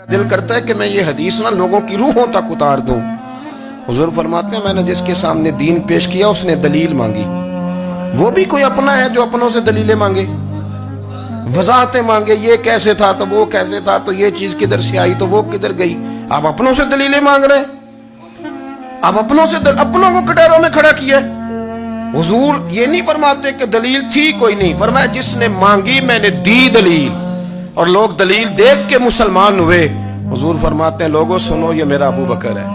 دل کرتا ہے کہ میں یہ حدیث نہ لوگوں کی روحوں تک اتار دوں۔ حضور فرماتے ہیں میں نے جس کے سامنے دین پیش کیا اس نے دلیل مانگی، وہ بھی کوئی اپنا ہے جو اپنوں سے دلیلیں مانگے، وضاحتیں مانگے، یہ کیسے تھا تو وہ کیسے تھا تو یہ چیز کدھر سے آئی تو وہ کدھر گئی۔ آپ اپنوں سے دلیلیں مانگ رہے ہیں، آپ اپنوں کو کٹہروں میں کھڑا کیا ہے۔ حضور یہ نہیں فرماتے کہ دلیل تھی کوئی نہیں، فرمایا جس نے مانگی میں نے دی دلیل، اور لوگ دلیل دیکھ کے مسلمان ہوئے۔ حضور فرماتے ہیں لوگوں سنو یہ میرا ابو بکر ہے،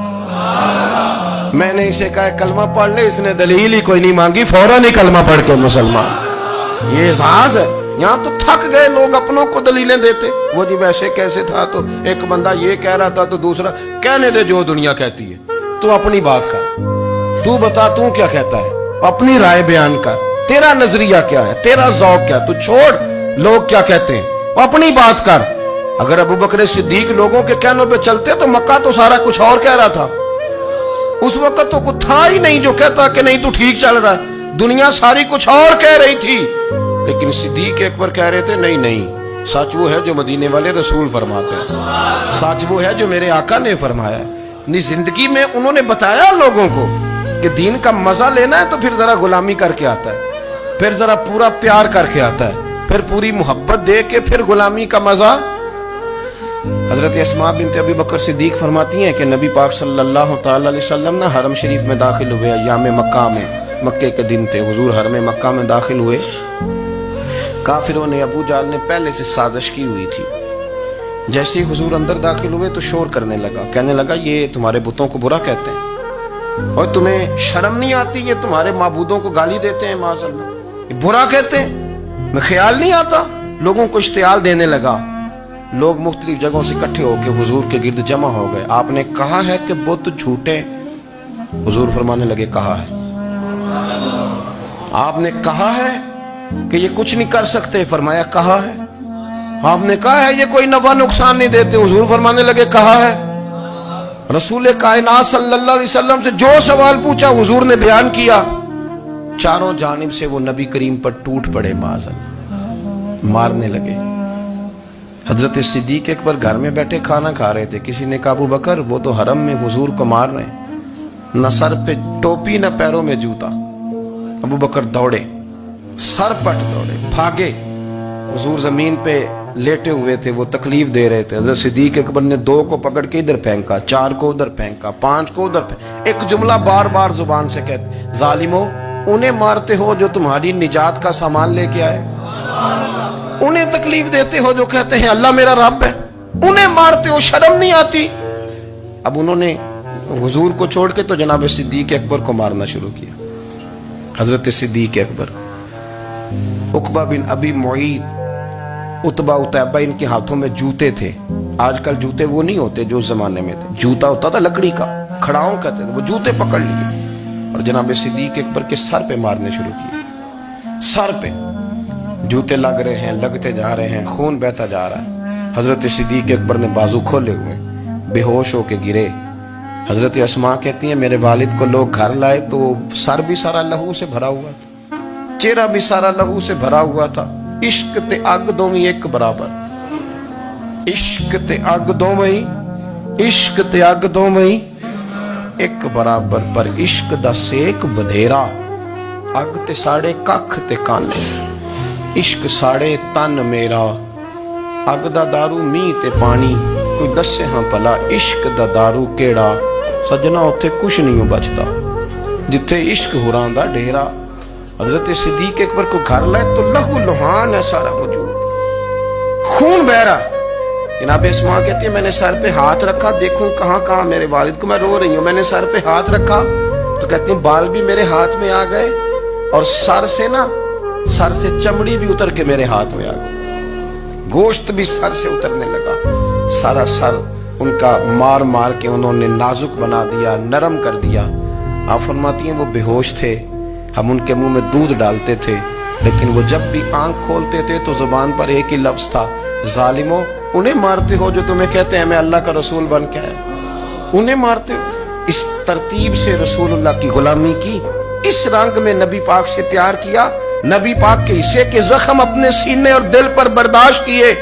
میں نے اسے کہا کلمہ پڑھ لے، اس نے دلیل ہی کوئی نہیں مانگی، فوراً ہی کلمہ پڑھ کے مسلمان۔ یہ اعزاز ہے۔ یہاں تو تھک گئے لوگ اپنوں کو دلیلیں دیتے، وہ جی ویسے کیسے تھا تو ایک بندہ یہ کہہ رہا تھا تو دوسرا کہنے دے جو دنیا کہتی ہے، تو اپنی بات کر، تو بتا تو کیا کہتا ہے، اپنی رائے بیان کر، تیرا نظریہ کیا ہے، تیرا ذوق کیا، تو چھوڑ لوگ کیا کہتے ہیں، اپنی بات کر۔ اگر ابو بکر صدیق لوگوں کے کہنوں پہ چلتے تو مکہ تو سارا کچھ اور کہہ رہا تھا، اس وقت تو کچھ تھا ہی نہیں جو کہتا کہ نہیں تو ٹھیک چل رہا ہے، دنیا ساری کچھ اور کہہ رہی تھی، لیکن صدیق اکبر کہہ رہے تھے نہیں سچ وہ ہے جو مدینے والے رسول فرماتے ہیں، سچ وہ ہے جو میرے آقا نے فرمایا ہے۔ زندگی میں انہوں نے بتایا لوگوں کو کہ دین کا مزہ لینا ہے تو پھر ذرا غلامی کر کے آتا ہے، پھر ذرا پورا پیار کر کے آتا ہے، پھر پوری محبت دے کے پھر غلامی کا مزہ۔ حضرت اسماء بنت ابی بکر صدیق فرماتی ہیں کہ نبی پاک صلی اللہ تعالی علیہ وسلم نہ حرم شریف میں داخل ہوئے، ایام مکہ میں، مکے کے دن تھے، حضور حرم مکہ میں داخل ہوئے، کافروں نے، ابو جہل نے پہلے سے سازش کی ہوئی تھی۔ جیسے ہی حضور اندر داخل ہوئے تو شور کرنے لگا، کہنے لگا یہ تمہارے بتوں کو برا کہتے ہیں اور تمہیں شرم نہیں آتی، یہ تمہارے معبودوں کو گالی دیتے ہیں، معاذ اللہ یہ برا کہتے ہیں، میں خیال نہیں آتا۔ لوگوں کو اشتعال دینے لگا، لوگ مختلف جگہوں سے اکٹھے ہو کے حضور کے گرد جمع ہو گئے۔ آپ نے کہا ہے کہ بت جھوٹے، حضور فرمانے لگے کہا ہے۔ آپ نے کہا ہے کہ یہ کچھ نہیں کر سکتے، فرمایا کہا ہے۔ آپ نے کہا ہے یہ کوئی نفع نقصان نہیں دیتے، حضور فرمانے لگے کہا ہے۔ رسول کائنات صلی اللہ علیہ وسلم سے جو سوال پوچھا حضور نے بیان کیا، چاروں جانب سے وہ نبی کریم پر ٹوٹ پڑے، معاذ اللہ، مارنے لگے۔ حضرت صدیق اکبر گھر میں بیٹھے کھانا کھا رہے تھے، کسی نے کہا ابو بکر وہ تو حرم میں حضور کو مار رہے ہیں، نہ سر پہ ٹوپی نہ پیروں میں جوتا۔ ابو بکر دوڑے، سر پٹ دوڑے، بھاگے۔ حضور زمین پہ لیٹے ہوئے تھے، وہ تکلیف دے رہے تھے۔ حضرت صدیق اکبر نے 2 کو پکڑ کے ادھر پھینکا، 4 کو ادھر پھینکا، 5 کو ادھر پھینکا، ایک جملہ بار بار زبان سے کہتے ظالمو انہیں مارتے ہو جو تمہاری نجات کا سامان لے کے آئے، انہیں تکلیف دیتے ہو جو کہتے ہیں اللہ میرا رب ہے، انہیں مارتے ہو، شرم نہیں آتی۔ اب انہوں نے حضور کو چھوڑ کے تو جناب صدیق اکبر کو مارنا شروع کیا۔ حضرت صدیق اکبر، عقبہ بن ابی معیط، عتبہ اتیبہ، ان کے ہاتھوں میں جوتے تھے۔ آج کل جوتے وہ نہیں ہوتے جو اس زمانے میں تھے، جوتا ہوتا تھا لکڑی کا، کھڑاؤں کہتے تھے، وہ جوتے پکڑ لیے اور جناب صدیق اکبر کے سر پہ مارنے شروع کیے۔ سر پہ جوتے لگ رہے ہیں، لگتے جا رہے ہیں، خون بہتا جا رہا ہے۔ حضرت صدیق اکبر نے بازو کھولے ہوئے بے ہوش ہو کے گرے۔ حضرت اسماء کہتی ہیں میرے والد کو لوگ گھر لائے تو سر بھی سارا لہو سے بھرا ہوا تھا، چہرہ بھی سارا لہو سے بھرا ہوا تھا۔ عشق تے اگ دوویں ایک برابر، عشق تے اگ دوویں، عشق تے اگ دوویں ایک برابر، پر عشق دا سیک ودھیرا، اگ تے ساڑے ککھ تے کانے، عشق ساڑے تن میرا، اگ دا دارو می تے پانی، کوئی دسے ہاں پلا عشق دا دارو کیڑا، سجنا اتھے کچھ نہیں بچتا جتھے عشق ہوراں دا ڈیرا۔ حضرت صدیق اکبر کو گھر لائے تو لہو لہان ہے سارا وجود، خون بہ رہا۔ جناب اسماء کہتی ہے میں نے سر پہ ہاتھ رکھا، دیکھوں کہاں کہاں میرے والد کو، میں رو رہی ہوں، میں نے سر پہ ہاتھ رکھا تو کہتی ہیں بال بھی میرے ہاتھ میں آ گئے اور سر سے چمڑی بھی اتر کے میرے ہاتھ میں آ گئی، گوشت بھی سر سے اترنے لگا، سارا سر ان کا مار مار کے انہوں نے نازک بنا دیا، نرم کر دیا۔ آپ فرماتی ہیں وہ بے ہوش تھے، ہم ان کے منہ میں دودھ ڈالتے تھے، لیکن وہ جب بھی آنکھ کھولتے تھے تو زبان پر ایک ہی لفظ تھا، ظالمو انہیں مارتے ہو جو تمہیں کہتے ہیں میں اللہ کا رسول بن کے آیا، انہیں مارتے ہو۔ اس ترتیب سے رسول اللہ کی غلامی کی، اس رنگ میں نبی پاک سے پیار کیا، نبی پاک کے حصے کے زخم اپنے سینے اور دل پر برداشت کیے،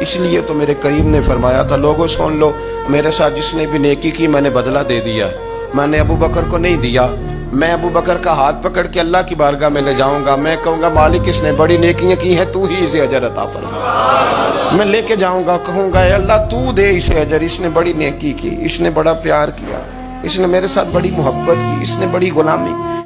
اس لیے تو میرے کریم نے فرمایا تھا لوگوں سن لو میرے ساتھ جس نے بھی نیکی کی میں نے بدلہ دے دیا. میں نے ابو بکر کو نہیں دیا. میں ابو بکر کا ہاتھ پکڑ کے اللہ کی بارگاہ میں لے جاؤں گا. میں کہوں گا مالک اس نے بڑی نیکیاں کی ہیں تو ہی اسے اجر عطا فرما. میں لے کے جاؤں گا کہوں گا اے اللہ تو دے اسے اجر. اس نے بڑی نیکی کی, اس نے بڑا پیار کیا, اس نے میرے ساتھ بڑی محبت کی, اس نے بڑی غلامی